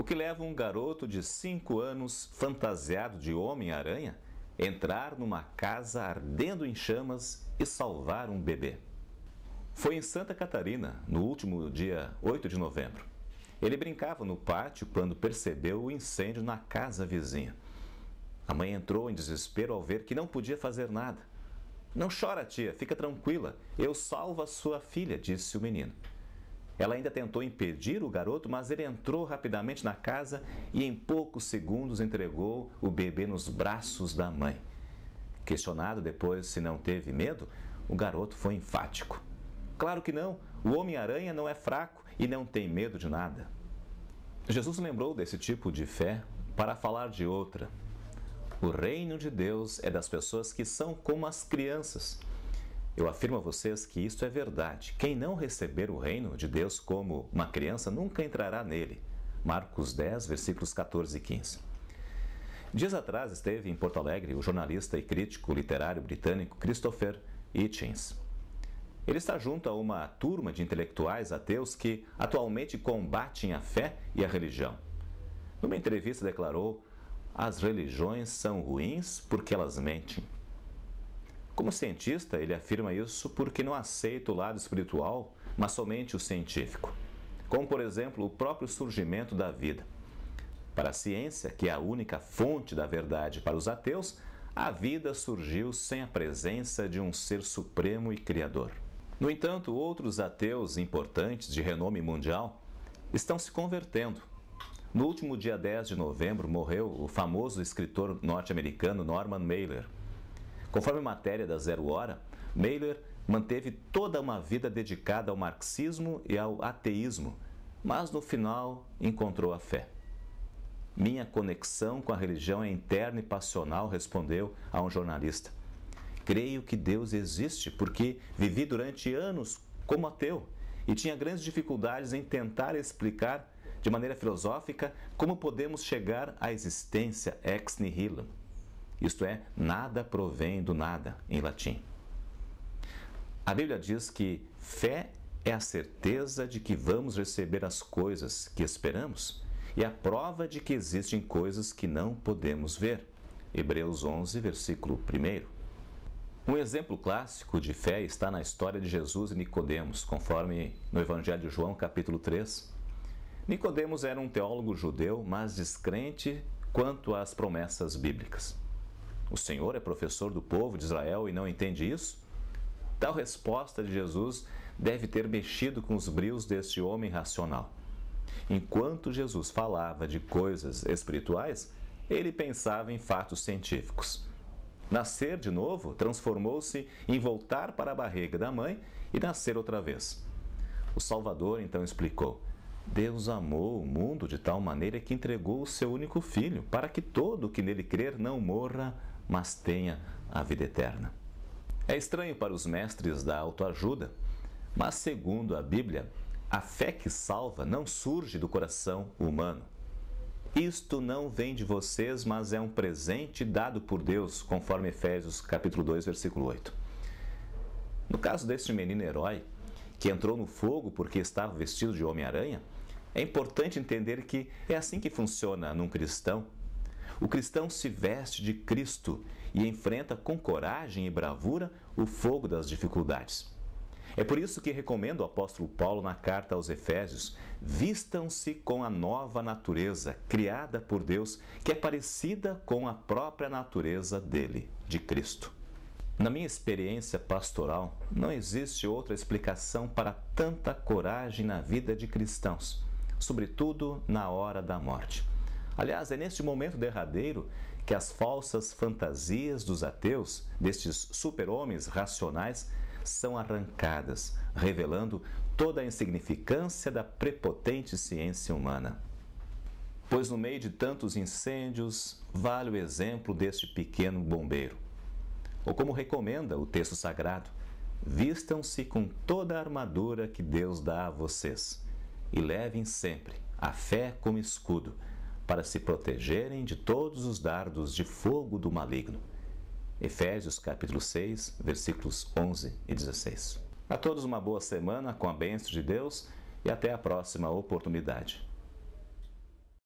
O que leva um garoto de 5 anos, fantasiado de Homem-Aranha, entrar numa casa ardendo em chamas e salvar um bebê? Foi em Santa Catarina, no último dia 8 de novembro. Ele brincava no pátio quando percebeu o incêndio na casa vizinha. A mãe entrou em desespero ao ver que não podia fazer nada. "Não chora, tia, fica tranquila, eu salvo a sua filha", disse o menino. Ela ainda tentou impedir o garoto, mas ele entrou rapidamente na casa e em poucos segundos entregou o bebê nos braços da mãe. Questionado depois se não teve medo, o garoto foi enfático. Claro que não, o Homem-Aranha não é fraco e não tem medo de nada. Jesus lembrou desse tipo de fé para falar de outra. O reino de Deus é das pessoas que são como as crianças. Eu afirmo a vocês que isto é verdade. Quem não receber o reino de Deus como uma criança nunca entrará nele. Marcos 10, versículos 14 e 15. Dias atrás esteve em Porto Alegre o jornalista e crítico literário britânico Christopher Hitchens. Ele está junto a uma turma de intelectuais ateus que atualmente combatem a fé e a religião. Numa entrevista declarou: "As religiões são ruins porque elas mentem." Como cientista, ele afirma isso porque não aceita o lado espiritual, mas somente o científico. Como, por exemplo, o próprio surgimento da vida. Para a ciência, que é a única fonte da verdade para os ateus, a vida surgiu sem a presença de um ser supremo e criador. No entanto, outros ateus importantes de renome mundial estão se convertendo. No último dia 10 de novembro morreu o famoso escritor norte-americano Norman Mailer. Conforme matéria da Zero Hora, Mailer manteve toda uma vida dedicada ao marxismo e ao ateísmo, mas no final encontrou a fé. "Minha conexão com a religião é interna e passional", respondeu a um jornalista. "Creio que Deus existe porque vivi durante anos como ateu e tinha grandes dificuldades em tentar explicar de maneira filosófica como podemos chegar à existência ex nihilo. Isto é, nada provém do nada, em latim. A Bíblia diz que fé é a certeza de que vamos receber as coisas que esperamos e a prova de que existem coisas que não podemos ver. Hebreus 11, versículo 1. Um exemplo clássico de fé está na história de Jesus e Nicodemos, conforme no Evangelho de João, capítulo 3. Nicodemos era um teólogo judeu, mas descrente quanto às promessas bíblicas. "O Senhor é professor do povo de Israel e não entende isso?" Tal resposta de Jesus deve ter mexido com os brios deste homem racional. Enquanto Jesus falava de coisas espirituais, ele pensava em fatos científicos. Nascer de novo transformou-se em voltar para a barriga da mãe e nascer outra vez. O Salvador então explicou: "Deus amou o mundo de tal maneira que entregou o seu único filho, para que todo o que nele crer não morra, mas tenha a vida eterna." É estranho para os mestres da autoajuda, mas segundo a Bíblia, a fé que salva não surge do coração humano. "Isto não vem de vocês, mas é um presente dado por Deus", conforme Efésios capítulo 2, versículo 8. No caso deste menino herói, que entrou no fogo porque estava vestido de Homem-Aranha, é importante entender que é assim que funciona num cristão. O cristão se veste de Cristo e enfrenta com coragem e bravura o fogo das dificuldades. É por isso que recomendo o apóstolo Paulo na carta aos Efésios: "Vistam-se com a nova natureza, criada por Deus, que é parecida com a própria natureza dele, de Cristo." Na minha experiência pastoral, não existe outra explicação para tanta coragem na vida de cristãos, sobretudo na hora da morte. Aliás, é neste momento derradeiro que as falsas fantasias dos ateus, destes super-homens racionais, são arrancadas, revelando toda a insignificância da prepotente ciência humana. Pois no meio de tantos incêndios, vale o exemplo deste pequeno bombeiro. Ou como recomenda o texto sagrado: "Vistam-se com toda a armadura que Deus dá a vocês, e levem sempre a fé como escudo, para se protegerem de todos os dardos de fogo do maligno." Efésios capítulo 6, versículos 11 e 16. A todos uma boa semana com a bênção de Deus e até a próxima oportunidade.